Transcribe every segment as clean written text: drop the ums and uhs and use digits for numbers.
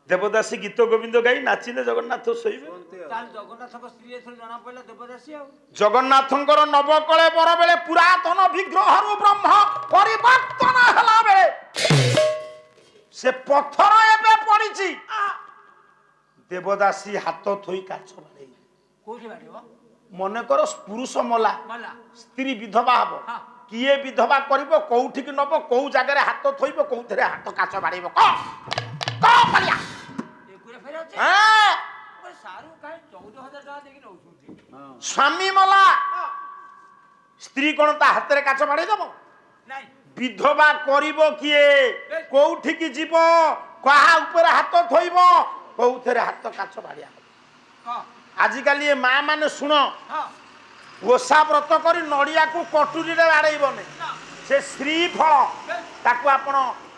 देवदासी गीत गोविंद गाई नाचिले जगन्नाथ शोइबे जगन्नाथंकर नवकले बर बेले पुरातन विग्रह ब्रह्म परिवर्तन हला बेले से पत्थर एबे पड़ीची देवदासी हाथ थोई काछ बाड़े कोठी बाड़िबो मन कर पुरुष मला स्त्री विधवा हबो किए विधवा करिवो कोउठी कि नबो को जगह हाथ थोइबो कोउथरे हाथ काछ बाड़ीबो को कलिया स्वामी मला स्त्री कोन ता हाथ रे काछ बाड़ी दबो विधवा करिवो किए कोउठी कि जीवो कहा ऊपर हाथ थोइबो कोउथरे हाथ काछ बाड़िया आजिकाली ये माँ माने शुण ओषा व्रत कर नड़िया को कटुरी बाड़ेबने से श्रीफल ताकू आपण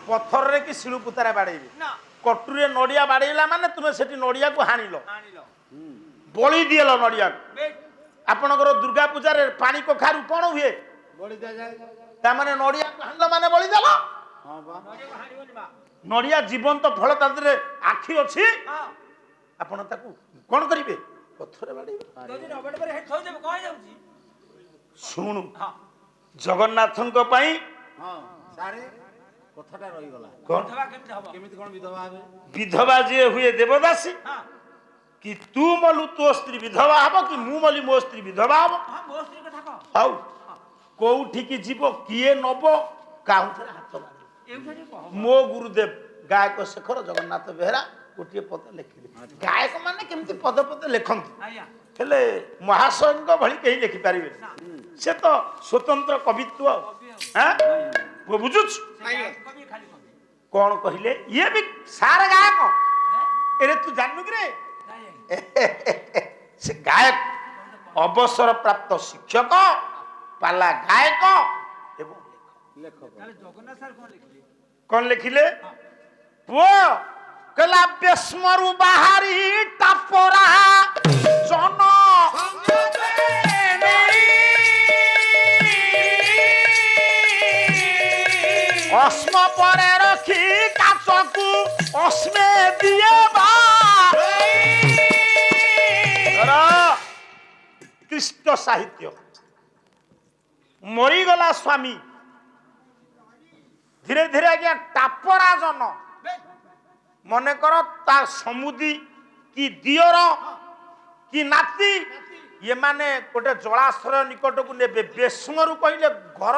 पत्थर रे कि शिलुपुतारे बाड़ेबे कटुरी नड़िया बाड़ेला माने तुमे सेठी नड़िया को हानिलो बलि दिएल नड़िया आपणकर दुर्गा पूजा रे पानी कखारु कोन हुए बलि दे जाय ता माने नड़िया को हानलो माने बलि देलो हां बा नड़िया को हानिबो बा नड़िया जीवंत फल तादरे आखि अछि आपण ताकू कोन करिवे पत्थर बाड़ेबे जदी नबड पर हेड थोइ देबे कहि जाउची शुणु जगन्नाथंक पई हां सारे कथाटा रहि गला कोन विधवा केमति हबो केमिति कोन विधवा हेबे विधवा जे हुए देवदासी हां कि तू मलु तो स्त्री विधवा हबो कि मु मली मो स्त्री विधवा हबो हां मो स्त्री कथा कह हाउ कोउठी कि जीवो किए नबो काउथरे हाथ बाड़ी एउठारे कह मो गुरुदेव गायक शेखर जगन्नाथ बेहरा गोटे पद लिखिले गायक माने केमति पद पद लेखंती आया हेले महाशयଙ୍କ भଳି केही लिखि पारिबे से तो स्वतंत्र कवित्व हैं वो बुझुछ कवि खाली कवि कौन कहिले ये भी सारे गायक एरे तू जाननु कि रे से गायक अवसर प्राप्त शिक्षक पाला गायक एवं लेखक ताले जगन्नाथ सर कोन लिखले कौन लिखिले पुओ कला बेस्मरु बाहरी टापरा जन अस्म परे रखी काचकू अस्मे दिए बा कृष्ण साहित्य मरीगला स्वामी धीरे धीरे आज्ञा टापरा जन मन कर ता समुदी कि दियर कि नाती ये माने गोटे जलाशय निकट को ने बेस्मरु कहले घर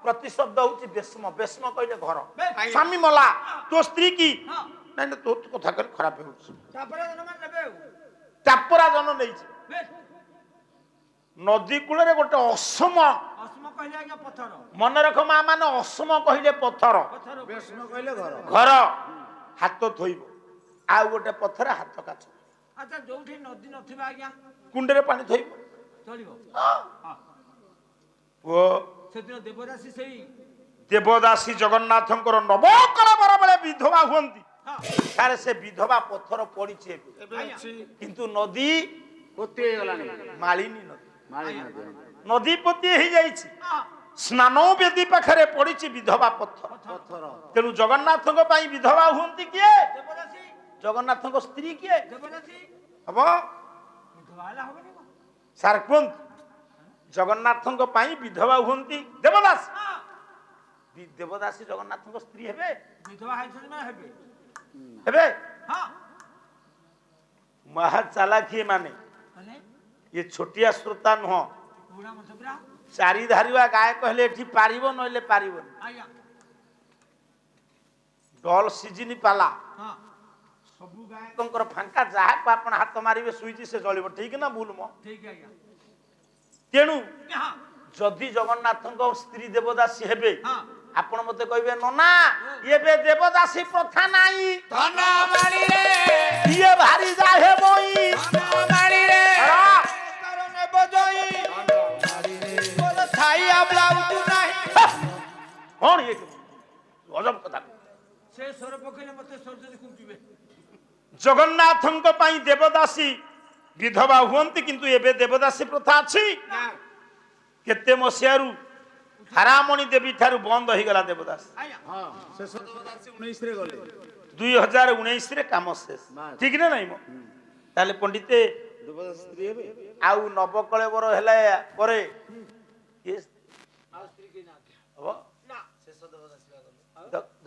प्रतिशब्द होची बेस्म बेस्म कहले घर स्वामी मला तो स्त्री की नहीं तो कथा कर खराब हो तापरा जन मान लेबे टापरा जन नहीं बेस नदी कूल रे गोटे असम अस्म कहले आज्ञा पत्थर मन रख मा माने असम कहले पत्थर पत्थर बेस्म कहले घर घर हाथ थोइब आ गोटे पत्थर हाथ काछ अच्छा जोठी नदी नथिबा आज्ञा कुंडरे पानी थोइब चलिबो ओ सेदिन देवदासी सेई देवदासी जगन्नाथंकर नवकला बर बेले विधवा हुंती हां सारे से विधवा पत्थर पड़ीछे एबे अछि किंतु नदी कोते गलानी मालिनी नदी माली नदी नदी पोती ही जाइछि हां स्नान वेदी पाखरे पड़ीछि विधवा पत्थर पत्थर तेणु जगन्नाथंक पई विधवा हुंती किए देवदासी जगन्नाथंक स्त्री किए देवदासी हबो विधवाला होबे नी सार कोन जगन्नाथंक पई विधवा हुंती देवदास हां देवदासी जगन्नाथंक स्त्री हेबे विधवा हाइछन ना हेबे हेबे हां महा चालाकी माने माने ये छोटिया श्रोता नुह पूरा मतबरा चारी धारिवा गाय कहले एठी पारिबो नइले पारिबो आया डल सीजनी पाला हां सबु गायकंकर फांका जाहा को आपण हाथ मारिबे सुईजी से जळिबो ठीक ना भूल म ठीक है आज्ञा तेणु हां जदि जगन्नाथंक स्त्री देवदासी हेबे हां आपण मते कहबे नना एबे देवदासी प्रथा नाही धन मारी रे ये भारी जाहे बोई धन मारी रे करने बजई धन मारी रे बोल थाई ब्लाउज नाही कौन ये गजब कथा से स्वर पकले मते स्वर जदी कुटिबे जगन्नाथंक पई देवदासी विधवा हुंती किंतु एबे देवदासी प्रथा अछि केते मसियारू हारामणि देवी ठारू बंद हो गला देवदास आया हां शेष देवदासी 19 रे गले 2019 ରେ କାମ ଶେଷ ବାସ୍। ঠিক না নাই মো তাহলে পণ্ডিতে দুপদ স্ত্রী হবে ଆଉ ନବକଳେବର ହେଲା ପରେ କିଏ ହବ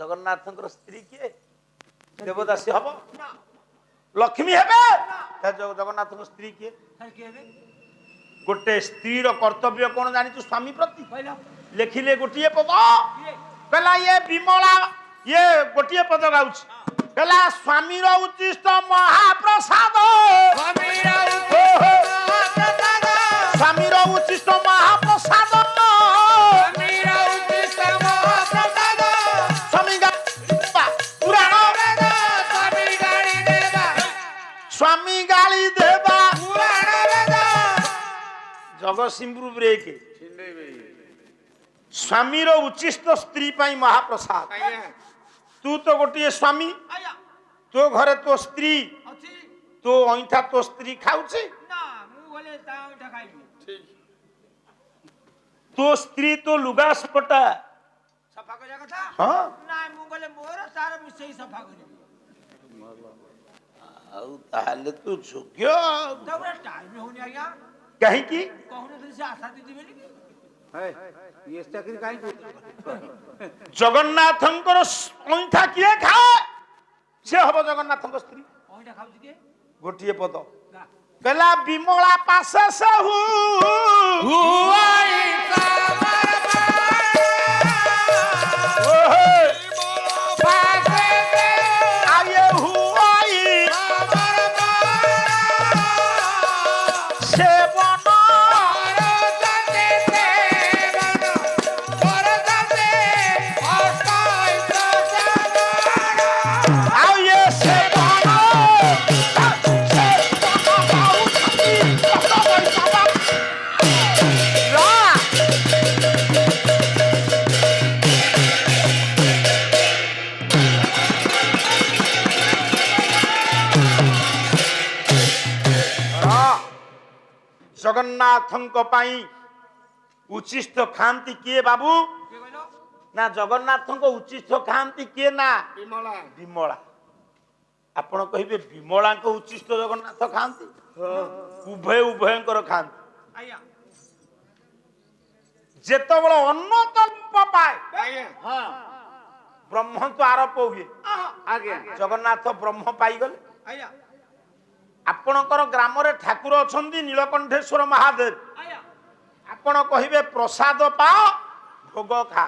ଜଗନ୍ନାଥଙ୍କର ସ୍ତ୍ରୀ କିଏ ଦେବଦାସୀ ହବ ଲକ୍ଷ୍ମୀ ହେବେ ଜଗନ୍ନାଥଙ୍କ ସ୍ତ୍ରୀ କିଏ ଗୋଟେ ସ୍ତ୍ରୀର କର୍ତ୍ତବ୍ୟ କଣ ଜାଣିଛୁ ସ୍ୱାମୀ ପ୍ରତି ଲେଖିଲେ ଗୋଟିଏ ପଦ କହିଲା ଇଏ ବିମଳା ଇଏ ଗୋଟିଏ ପଦ ଗାଉଛି କହିଲା ସ୍ୱାମୀର ଉଚ୍ଚିଷ୍ଟ ମହାପ୍ରସାଦ ସ୍ୱାମୀର ଉଚ୍ଚିଷ୍ଟ ମହାପ୍ରସାଦ ସ୍ୱାମୀ ଗାଳି ଦେବା ଜଗତସିଂହପୁର ବ୍ରେକ୍ ସ୍ୱାମୀର ଉଚ୍ଚିଷ୍ଟ ସ୍ତ୍ରୀ ପାଇଁ ମହାପ୍ରସାଦ ତୁ ତ ଗୋଟିଏ ସ୍ୱାମୀ ତୋ ଘରେ ତୋ ସ୍ତ୍ରୀ ତୋ ଅଇଁଠା ତୋ ସ୍ତ୍ରୀ ଖାଉଛି ତୋ ସ୍ତ୍ରୀ ତୋ ଲୁଗା ସ୍ପଟା ସଫା କରିବା କଥା ହଁ ନାଇଁ ମୁଁ ଗଲେ ମୋର ତାର ମିଶେଇ ସଫା କରିବି ଆଉ ତାହେଲେ ତୁ ଯୋଗ୍ୟ ତାପରେ ଟାଇମ ହଉନି ଆଜ୍ଞା କାହିଁକି କହୁନଥିଲି ସେ ଆଶା ଦିଦି ବୋଲି ଇଏ ଚାକିରି କାହିଁକି ଜଗନ୍ନାଥଙ୍କର ଅଇଁଠା କିଏ ଖାଏ ସେ ହବ ଜଗନ୍ନାଥଙ୍କ ସ୍ତ୍ରୀ କଇଟା ଖାଉଛି କିଏ ଗୋଟିଏ ପଦ ନା କହିଲା ବିମଳା ପାଶେ ସେ ଜଗନ୍ନାଥଙ୍କ ପାଇଁ ଉଚ୍ଚିଷ୍ଟ ଖାଆନ୍ତି କିଏ ବାବୁ କିଏ କହିଲ ନା ଜଗନ୍ନାଥଙ୍କ ଉଚ୍ଚିଷ୍ଟ ଖାଆନ୍ତି କିଏ ନା ବିମଳା ବିମଳା ଆପଣ କହିବେ ବିମଳାଙ୍କ ଉଚ୍ଚିଷ୍ଟ ଜଗନ୍ନାଥ ଖାଆନ୍ତି ଉଭୟଙ୍କର ଖାଆନ୍ତି ଆଜ୍ଞା ଯେତେବେଳେ ଅନ୍ନତଲ୍ପ ପାଏ ହଁ ବ୍ରହ୍ମ ତ ଆରୋପ ହୁଏ ଆଜ୍ଞା ଜଗନ୍ନାଥ ବ୍ରହ୍ମ ପାଇଗଲେ ଆଜ୍ଞା ଆପଣଙ୍କର ଗ୍ରାମରେ ଠାକୁର ଅଛନ୍ତି ନୀଳକଣ୍ଠେଶ୍ୱର ମହାଦେବ ଆଜ୍ଞା ଆପଣ କହିବେ ପ୍ରସାଦ ପାଅ ଭୋଗ ଖା